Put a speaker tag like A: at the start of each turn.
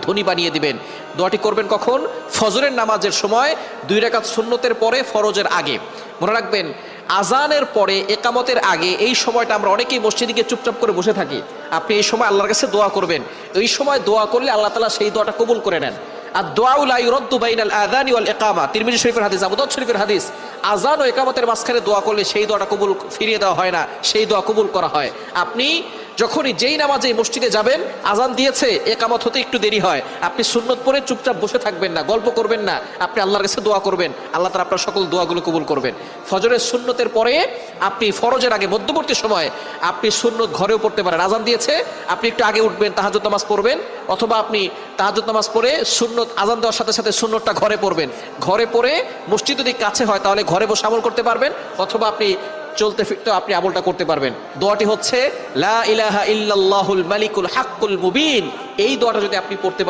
A: ধনী বানিয়ে দিবেন। দোয়াটি করবেন কখন? ফজরের নামাজের সময় 2 রাকাত সুন্নতের পরে, ফরজের আগে। মনে রাখবেন, আজানের পরে, একামতের আগে এই সময়টা আমরা অনেকেই মসজিদে গিয়ে চুপচাপ করে বসে থাকি। আপনি এই সময় আল্লাহর কাছে দোয়া করবেন। এই সময় দোয়া করলে আল্লাহ তাআলা সেই দোয়াটা কবুল করে নেন। আর দোয়া লা ইউরাদ্দু বাইনাল আযানি ওয়াল ইকামা, তিরমিজি শরীফের হাদিস, আবু দাউদ শরীফের হাদিস। আজান ও ইকামতের মাঝখানে দোয়া করলে সেই দোয়াটা কবুল ফিরিয়ে দেওয়া হয় না, সেই দোয়া কবুল করা হয়। আপনি যখনই যেই নামাজে মসজিদে যাবেন, আজান দিয়েছে, একামত হতে একটু দেরি হয়, আপনি সুন্নত পড়ে চুপচাপ বসে থাকবেন না, গল্প করবেন না, আপনি আল্লাহর কাছে দোয়া করবেন। আল্লাহ তাআলা আপনার সকল দোয়াগুলো কবুল করবেন। ফজরের সুন্নতের পরে আপনি ফরজের আগে মধ্যবর্তী সময় আপনি সুন্নত ঘরেও পড়তে পারেন। আজান দিয়েছে, আপনি একটু আগে উঠবেন, তাহাজ্জুদ নামাজ পড়বেন, অথবা আপনি তাহাজ্জুদ নামাজ পড়ে সুন্নত আজান দেওয়ার সাথে সাথে সুন্নতটা ঘরে পড়বেন। ঘরে পড়ে মসজিদ যদি কাছে হয় তাহলে ঘরে বসে আমল করতে পারবেন, অথবা আপনি চলতে ফিরতে আপনি আমলটা করতে পারবেন। দোয়াটি হচ্ছে লা ইলাহা ইল্লাল্লাহুল মালিকুল হাক্কুল মুবিন। এই দোয়াটা যদি আপনি পড়তে